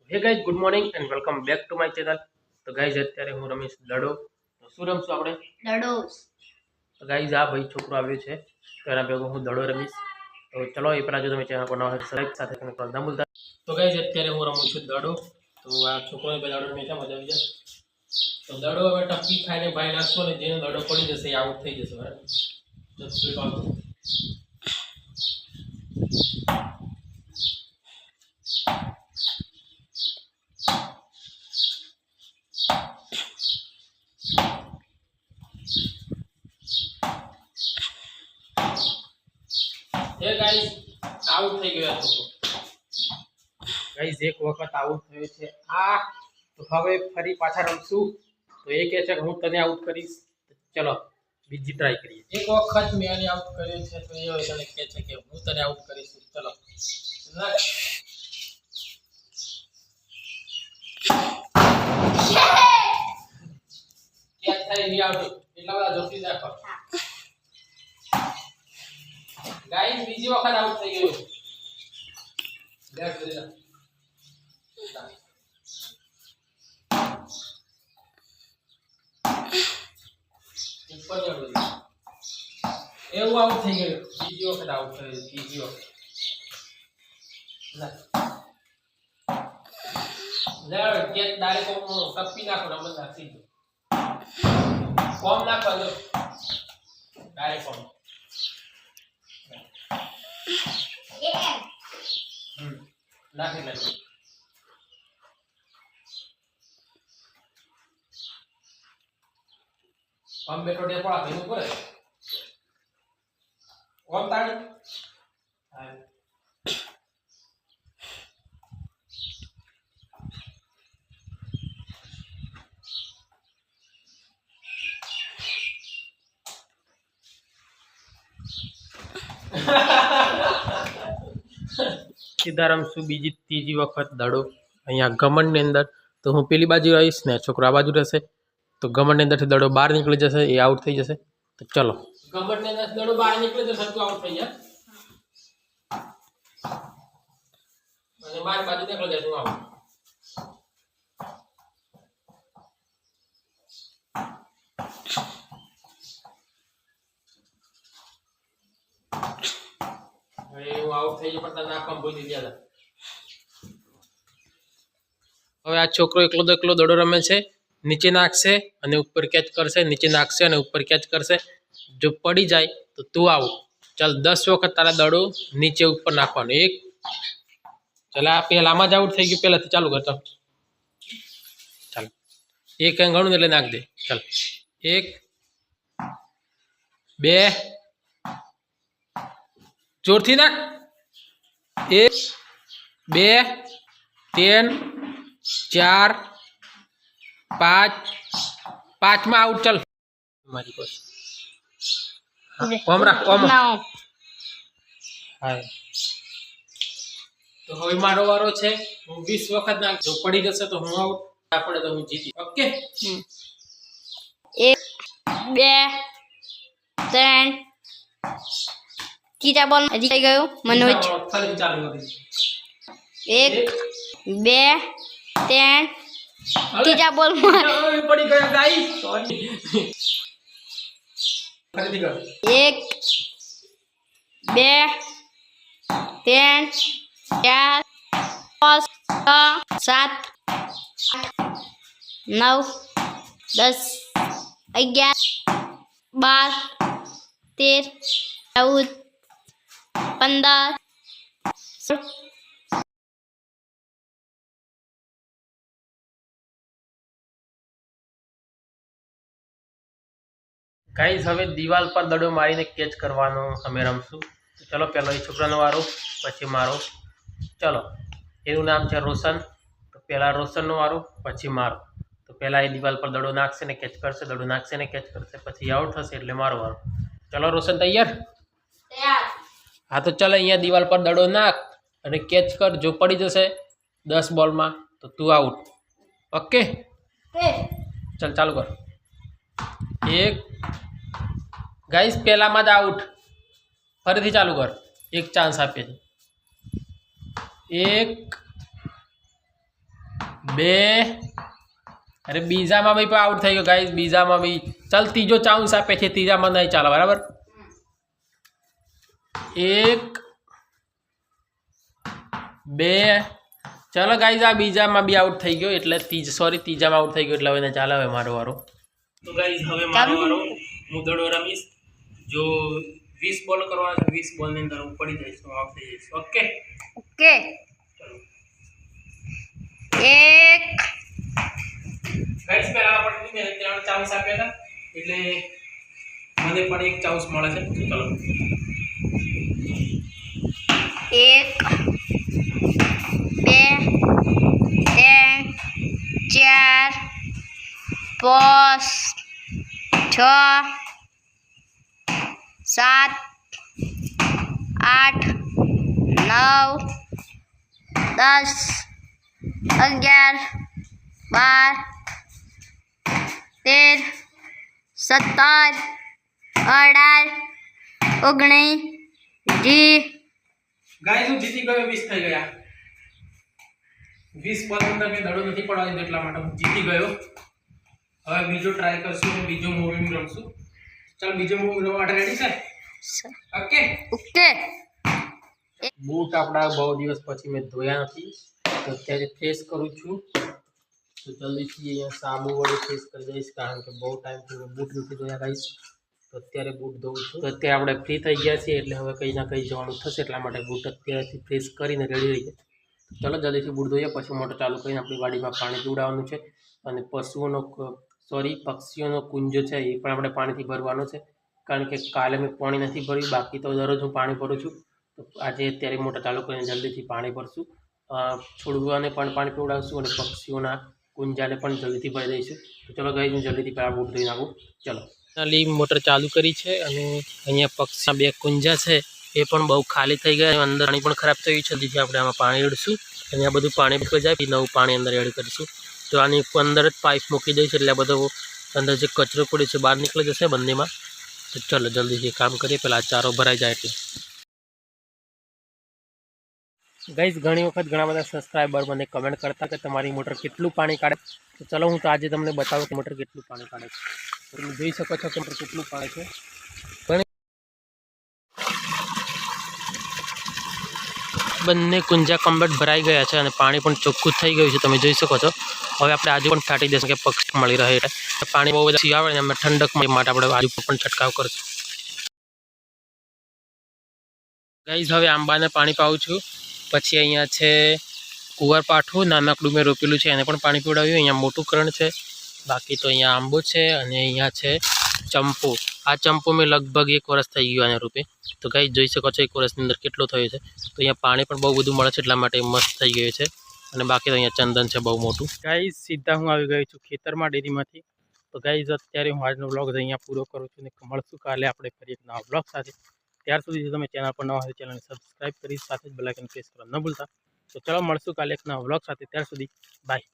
Hey guys good morning and welcome back to my channel. तो guys અત્યારે હું રમીશ દડો। તો શું રમશું આપણે? દડો। તો ગાइस આ ભાઈ છોકરો આવ્યો છે તો એના ભેગો હું દડો રમીશ। તો ચલો એ પહેલા જો તમે ચેનલ પર નવા હોય સબસ્ક્રાઇબ સાથે કનેક્ટ કરવાનું ના ભૂલતા। તો ગાइस અત્યારે હું રમું છું દડો। તો આ છોકરોને પહેલા દડો રમીને મજા આવી જાય। તો દડો હવે ટપકી ખાઈને ભાઈ નાખશો ને જેનો દડો પડી જશે એ આઉટ થઈ જશે બરાબર। તો સ્પીડ આપો। हे गाइस आउट થઈ ગયો હતો। ગાइस એક વખત આઉટ થયો છે આ। તો હવે ફરી પાછા રમશું। તો એ કહે છે કે હું તને આઉટ કરીશ। ચલો બીજી ટ્રાય કરીએ। એક વખત મેં એને આઉટ કર્યો છે તો એ તને કહે છે કે હું તને આઉટ કરીશ। ચલો કેચ થઈ નહીં આવતું એટલા બધા જોતી રાખો। गाइस બીજી વખત આઉટ થઈ ગયો। લેફ્ટ જરા ઉપર જડો એવું આઉટ થઈ ગયો। બીજી વખત આઉટ થયો ત્રીજી વખત લે કેચ ડાયરેક્ટ કપી નાખો રમત નાખી દો ફોર્મ નાખો દો ડાયરેક્ટ ફોર્મ નાખી નાખો ફોર્મ બેઠો ટેપો આપે એનું કરે ફોર્મ તાળી હા સીધા રમશું બીજી ત્રીજી વખત દડો અહીંયા ગમણની અંદર। તો હું પેલી બાજુ આવીશ ને છોકરો આ બાજુ રહેશે। તો ગમણની અંદરથી દડો બહાર નીકળી જશે એ આઉટ થઈ જશે। તો ચલો ગમણની અંદરથી દડો બહાર નીકળી જશે તો આઉટ થઈ જાય અને મારી બાજુ નીકળી જાય તો આઉટ। હું આઉટ થઈ ગયો પણ નાખવા ભૂલી ગયા હતા। હવે આ છોકરો એકલો દડો રમે છે। નીચે નાખશે અને ઉપર કેચ કરશે નીચે નાખશે અને ઉપર કેચ કરશે। જો પડી જાય તો તું આઉટ। ચાલ 10 વખત તારા દડો નીચે ઉપર નાખવાનો। એક ચાલ આ પહેલામાં જ આઉટ થઈ ગયું પહેલાથી ચાલુ કરતો ચાલ એક ઘણું એટલે નાખ દે ચાલ 1 2 જોરથી નાખ 1 2 3 4 5 પાંચમાં આઉટ ચાલ મારી પાસે કોમ રાખ કોમ હા તો હવે મારો વારો છે। હું 20 વખત નાખ જો પડી જશે તો હું આઉટ ના પડે તો હું જીતી। ઓકે 1 2 3 ચીટા બોલ હજી થઈ ગયો મનોજ। ફરી ચાલુ કરી 1 2 3 ચીટા બોલ પડી ગયો ગાઈસ સોરી ફરીથી કર 1 2 3 4 5 6 7 9 10 11 12 13 14 15 ગાઈસ હવે દિવાલ પર દડો મારીને કેચ કરવાનો અમે રમશું। તો ચલો પહેલો એ છોકરાનો વારો પછી મારો। ચલો એનું નામ છે રોશન। તો પહેલા રોશનનો વારો પછી મારો। તો પહેલા એ દિવાલ પર દડો નાખશે ને કેચ કરશે દડો નાખશે ને કેચ કરશે પછી આઉટ થશે એટલે મારો વારો। ચલો રોશન તૈયાર? હા તો ચાલ અહીંયા દિવાલ પર દડો નાખ અને કેચ કર। જો પડી જશે 10 બોલમાં તો તું આઉટ। ઓકે ચાલ ચાલુ કર 1 गाइस पहला में आउट फरीथी चालू कर एक चांस आपे 1 2 अरे बीजाમાં ભાઈ આઉટ થઈ ગયો ગાઈસ બીજામાં બી ચાલ ત્રીજો ચાન્સ આપે છે ત્રીજામાં નહીં ચાલે બરાબર 1 2 ચાલો ગાઈસ આ બીજામાં બી આઉટ થઈ ગયો એટલે ત્રીજામાં આઉટ થઈ ગયો એટલે હવે ને ચાલે હવે મારો વારો તો ગાઈસ હવે મારો વારો હું દડો રમીશ જો 20 બોલ કરવાના છે 20 બોલ ની અંદર હું પડી જઈશ તો આઉટ થઈ જઈશ ઓકે ઓકે ચલો 1 ગાઈસ પહેલા આપણે મેં 3 ચાન્સ આપ્યા હતા એટલે મને પણ એક ચાન્સ મળે છે તો ચલો 1 2 3 4 5 6 7 8 9 10 11 12 13 17 18 19 20 ગાઈસ હું જીતી ગયો 20 થઈ ગયા 20 બોલ અંદર મેં દડો નથી પડવા દીધો એટલા માટે હું જીતી ગયો હવે બીજો ટ્રાય કરશું બીજો મૂવિંગ રમશું ચાલ બીજો મૂવિંગ રમવા માટે રેડી છે ઓકે ઓકે બૂટ આપણા બહુ દિવસ પછી મેં ધોયા નથી તો અત્યારે ફ્રેશ કરું છું તો જલ્દીથી અહીંયા સાબુ વડે ફ્રેશ કરી દઈશ કારણ કે બહુ ટાઈમથી મેં બૂટ નથી ધોયા ગાઈશ તો અત્યારે બૂટ ધોઉં છું તો અત્યારે આપણે ફ્રી થઈ ગયા છીએ એટલે હવે કંઈ ના કંઈ જવાનું થશે એટલા માટે બૂટ અત્યારેથી ફ્રેશ કરીને રેડી રહી ગયા ચલો જલ્દીથી બૂટ ધોઈએ પછી મોટર ચાલુ કરીને આપણી વાડીમાં પાણી પીવડાવવાનું છે અને પક્ષીઓનો કુંજો છે એ પણ આપણે પાણીથી ભરવાનો છે કારણ કે કાલે મેં પાણી નથી ભર્યું બાકી તો દરરોજ હું પાણી ભરું છું તો આજે અત્યારે મોટર ચાલુ કરીને જલ્દીથી પાણી ભરશું છોડવાને પણ પાણી પીવડાવશું અને પક્ષીઓના કુંજાને પણ જલ્દીથી ભરી દઈશું તો ચલો ગઈ હું જલ્દીથી પહેલાં બૂટ ધોઈ નાખું ચલો નાલી મોટર ચાલુ કરી છે અને અહીંયા પક્ષીના 2 કુંજા છે એ પણ બહુ ખાલી થઈ ગયા અંદર પાણી પણ ખરાબ થયું છે જેથી આપણે આમાં પાણી રેડશું અને આ બધું પાણી નીકળી જાય પછી નવું પાણી અંદર એડ કરીશું તો આની અંદર જ પાઇપ મૂકી દઈશું એટલે આ બધો અંદર જે કચરો પડ્યો છે બહાર નીકળી જશે બંનેમાં તો ચલો જલ્દીથી કામ કરીએ પહેલાં ચારો ભરાઈ જાય એટલે ગાઈસ ઘણી વખત ઘણા બધા સબસ્ક્રાઈબર મને કમેન્ટ કરતા કે તમારી મોટર કેટલું પાણી કાઢે તો ચલો હું તો આજે તમને બતાવું કે મોટર કેટલું પાણી કાઢે છે તમે જોઈ શકો છો કે મોટર કેટલું પાડે છે બંને કુંજા કમ્પ્લીટ ભરાઈ ગયા છે અને પાણી પણ ચોખ્ખું થઈ ગયું છે તમે જોઈ શકો છો હવે આપણે આજુ પણ છાંટી દઈશું કે પક્ષી મળી રહે એટલે પાણી બહુ બધા આવે ને અમે ઠંડક માટે આપણે આજુ પણ છંટકાવ કરશું ગાઈસ હવે આંબાને પાણી પાઉં છું પછી અહીંયા છે કુંવરપાઠું નાનકડું મેં રોપેલું છે એને પણ પાણી પીવડાવ્યું અહીંયા મોટું કરણ છે બાકી તો અહીંયા આંબો છે અને અહીંયા છે ચંપો આ ચંપો મેં લગભગ 1 વર્ષ થઈ ગયું આને રૂપે તો ગાઈસ જોઈ શકો છો 1 વર્ષની અંદર કેટલો થયો છે તો અહીંયા પાણી પણ બહુ બધું મળે છે એટલા માટે મસ્ત થઈ ગયું છે અને બાકી તો અહીંયા ચંદન છે બહુ મોટું ગાઈસ સીધા હું આવી ગયો છું ખેતરમાં ડેરીમાંથી તો ગાઈસ અત્યારે હું આજનો વ્લોગ અહીંયા પૂરો કરું છું અને મળશું કાલે આપણે ફરી એક નવા વ્લોગ સાથે ત્યાર સુધી જો તમે ચેનલ પર નવા હોય ચેનલને સબસ્ક્રાઈબ કરી સાથે જ બેલ આઇકન પ્રેસ કરવા ન ભૂલતા તો ચલો મળશું કાલે એક નવા વ્લોગ સાથે ત્યાર સુધી બાય